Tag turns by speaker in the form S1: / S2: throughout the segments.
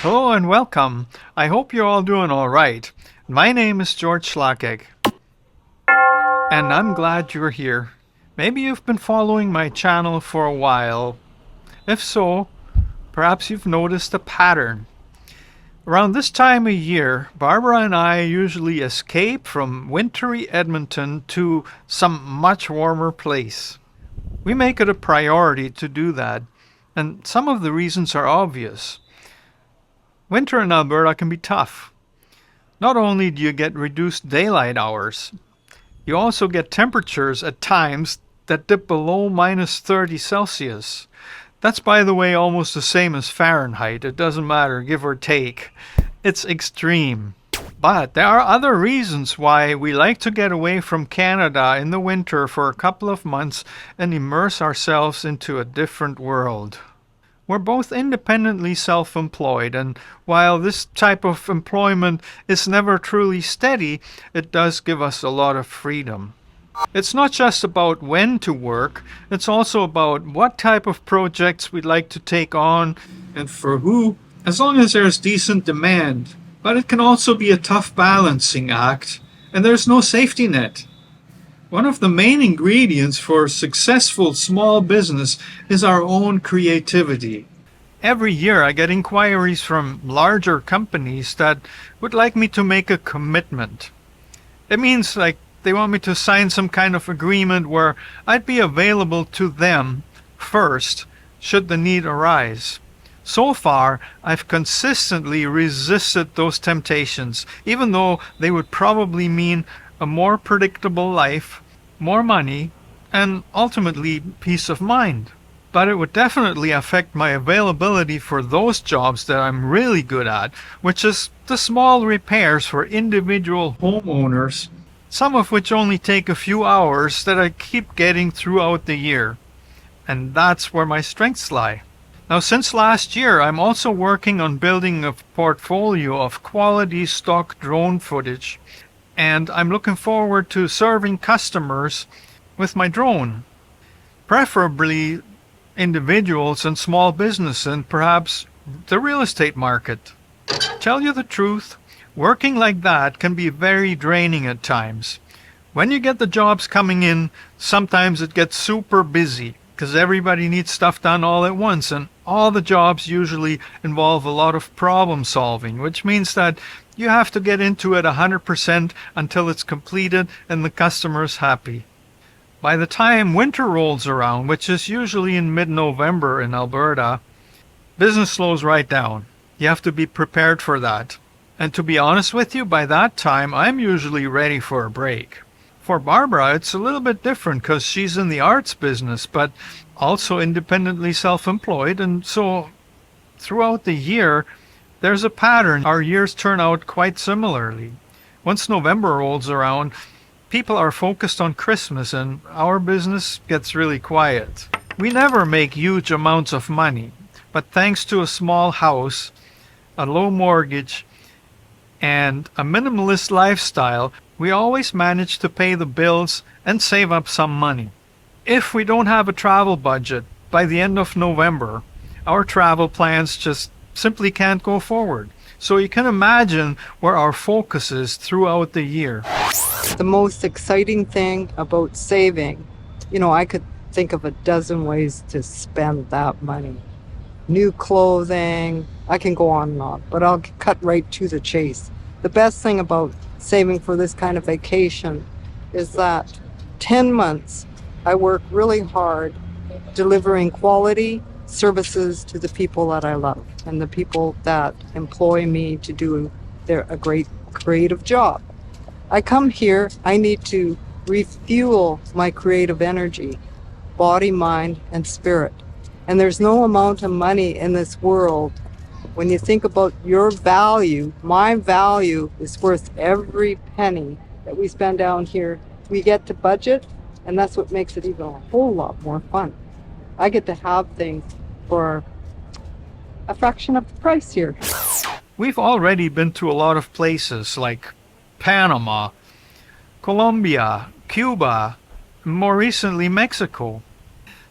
S1: Hello and welcome. I hope you're all doing all right. My name is George Schlacek, and I'm glad you're here. Maybe you've been following my channel for a while. If so, perhaps you've noticed a pattern. Around this time of year, Barbara and I usually escape from wintry Edmonton to some much warmer place. We make it a priority to do that, and some of the reasons are obvious. Winter in Alberta can be tough. Not only do you get reduced daylight hours, you also get temperatures at times that dip below minus 30 Celsius. That's, by the way, almost the same as Fahrenheit. It doesn't matter, give or take. It's extreme. But there are other reasons why we like to get away from Canada in the winter for a couple of months and immerse ourselves into a different world. We're both independently self-employed, and while this type of employment is never truly steady, it does give us a lot of freedom. It's not just about when to work, it's also about what type of projects we'd like to take on and for who, as long as there's decent demand. But it can also be a tough balancing act, and there's no safety net. One of the main ingredients for successful small business is our own creativity. Every year I get inquiries from larger companies that would like me to make a commitment. It means like they want me to sign some kind of agreement where I'd be available to them first should the need arise. So far, I've consistently resisted those temptations, even though they would probably mean a more predictable life, more money, and ultimately peace of mind. But it would definitely affect my availability for those jobs that I'm really good at, which is the small repairs for individual homeowners, some of which only take a few hours that I keep getting throughout the year. And that's where my strengths lie. Now, since last year, I'm also working on building a portfolio of quality stock drone footage, and I'm looking forward to serving customers with my drone, preferably individuals and small business and perhaps the real estate market. Tell you the truth, working like that can be very draining at times. When you get the jobs coming in, sometimes it gets super busy because everybody needs stuff done all at once, and all the jobs usually involve a lot of problem solving, which means that you have to get into it 100% until it's completed and the customer's happy. By the time winter rolls around, which is usually in mid-November in Alberta, business slows right down. You have to be prepared for that. And to be honest with you, by that time, I'm usually ready for a break. For Barbara, it's a little bit different because she's in the arts business, but also independently self-employed, and so throughout the year, there's a pattern. Our years turn out quite similarly. Once November rolls around, people are focused on Christmas and our business gets really quiet. We never make huge amounts of money, but thanks to a small house, a low mortgage, and a minimalist lifestyle, we always manage to pay the bills and save up some money. If we don't have a travel budget by the end of November, our travel plans just simply can't go forward. So you can imagine where our focus is throughout the year.
S2: The most exciting thing about saving, I could think of a dozen ways to spend that money. New clothing, I can go on and on, but I'll cut right to the chase. The best thing about saving for this kind of vacation is that 10 months I work really hard delivering quality services to the people that I love and the people that employ me to do a great creative job. I come here, I need to refuel my creative energy, body, mind, and spirit. And there's no amount of money in this world. When you think about your value, my value is worth every penny that we spend down here. We get to budget, and that's what makes it even a whole lot more fun. I get to have things for a fraction of the price here.
S1: We've already been to a lot of places like Panama, Colombia, Cuba, and more recently Mexico.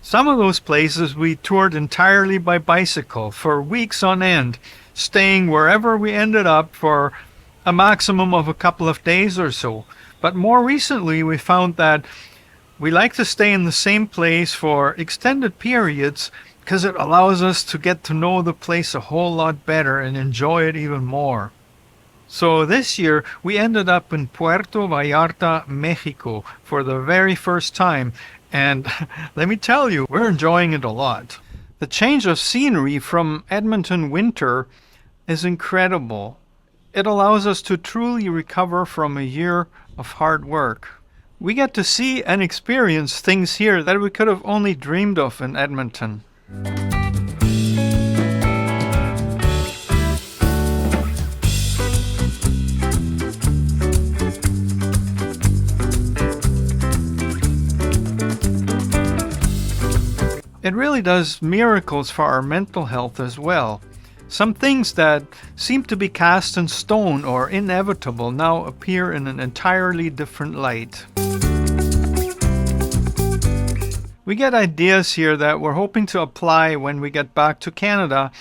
S1: Some of those places we toured entirely by bicycle for weeks on end, staying wherever we ended up for a maximum of a couple of days or so. But more recently, we found that we like to stay in the same place for extended periods because it allows us to get to know the place a whole lot better and enjoy it even more. So this year, we ended up in Puerto Vallarta, Mexico for the very first time. And let me tell you, we're enjoying it a lot. The change of scenery from Edmonton winter is incredible. It allows us to truly recover from a year of hard work. We get to see and experience things here that we could have only dreamed of in Edmonton. It really does miracles for our mental health as well. Some things that seem to be cast in stone or inevitable now appear in an entirely different light. We get ideas here that we're hoping to apply when we get back to Canada,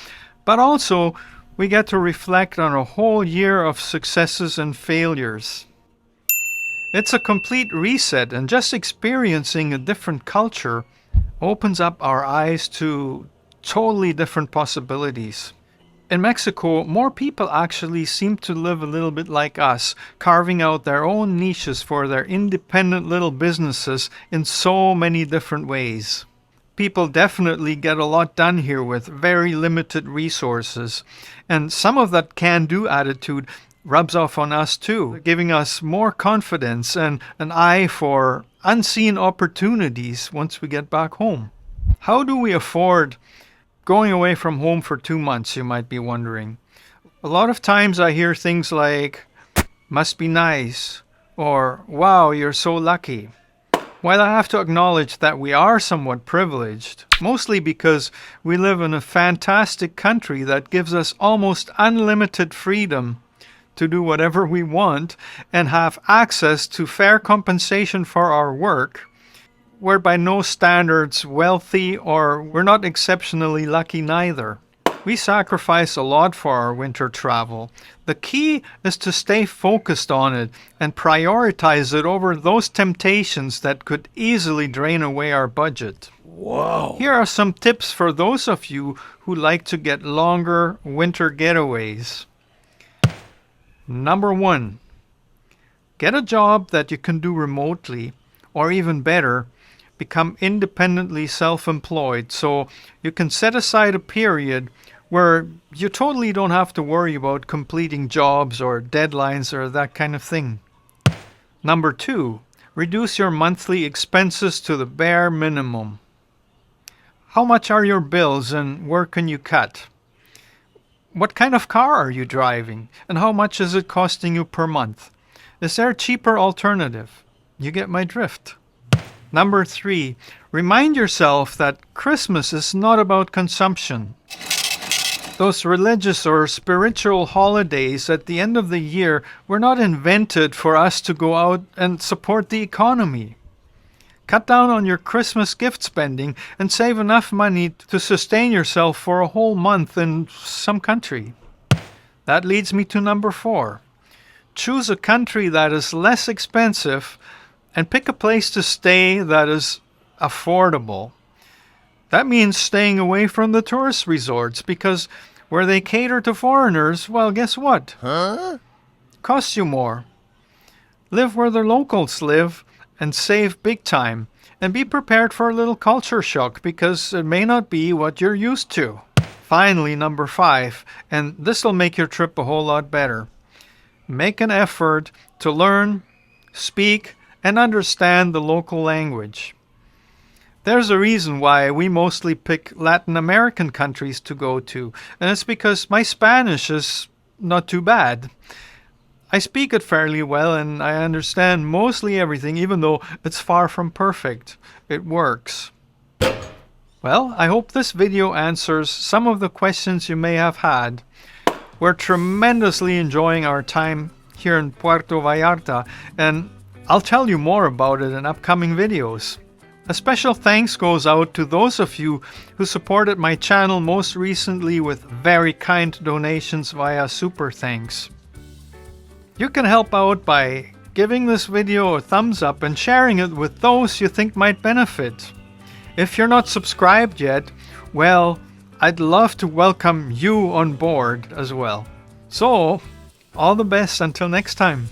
S1: but also we get to reflect on a whole year of successes and failures. It's a complete reset, and just experiencing a different culture opens up our eyes to totally different possibilities. In Mexico, more people actually seem to live a little bit like us, carving out their own niches for their independent little businesses in so many different ways. People definitely get a lot done here with very limited resources, and some of that can-do attitude rubs off on us too, giving us more confidence and an eye for unseen opportunities once we get back home. How do we afford going away from home for 2 months, you might be wondering? A lot of times I hear things like, must be nice, or wow, you're so lucky. While I have to acknowledge that we are somewhat privileged, mostly because we live in a fantastic country that gives us almost unlimited freedom to do whatever we want and have access to fair compensation for our work, we're by no standards wealthy, or we're not exceptionally lucky neither. We sacrifice a lot for our winter travel. The key is to stay focused on it and prioritize it over those temptations that could easily drain away our budget.
S3: Whoa!
S1: Here are some tips for those of you who like to get longer winter getaways. Number 1, get a job that you can do remotely, or even better, become independently self-employed so you can set aside a period where you totally don't have to worry about completing jobs or deadlines or that kind of thing. Number 2, reduce your monthly expenses to the bare minimum. How much are your bills and where can you cut? What kind of car are you driving, and how much is it costing you per month? Is there a cheaper alternative? You get my drift. Number 3, remind yourself that Christmas is not about consumption. Those religious or spiritual holidays at the end of the year were not invented for us to go out and support the economy. Cut down on your Christmas gift spending and save enough money to sustain yourself for a whole month in some country. That leads me to number 4. Choose a country that is less expensive and pick a place to stay that is affordable. That means staying away from the tourist resorts, because where they cater to foreigners, well, guess what? Costs you more. Live where the locals live and save big time, and be prepared for a little culture shock because it may not be what you're used to. Finally, number 5, and this will make your trip a whole lot better. Make an effort to learn, speak, and understand the local language. There's a reason why we mostly pick Latin American countries to go to, and it's because my Spanish is not too bad. I speak it fairly well and I understand mostly everything, even though it's far from perfect. It works. Well, I hope this video answers some of the questions you may have had. We're tremendously enjoying our time here in Puerto Vallarta, and I'll tell you more about it in upcoming videos. A special thanks goes out to those of you who supported my channel most recently with very kind donations via Super Thanks. You can help out by giving this video a thumbs up and sharing it with those you think might benefit. If you're not subscribed yet, well, I'd love to welcome you on board as well. So, all the best until next time.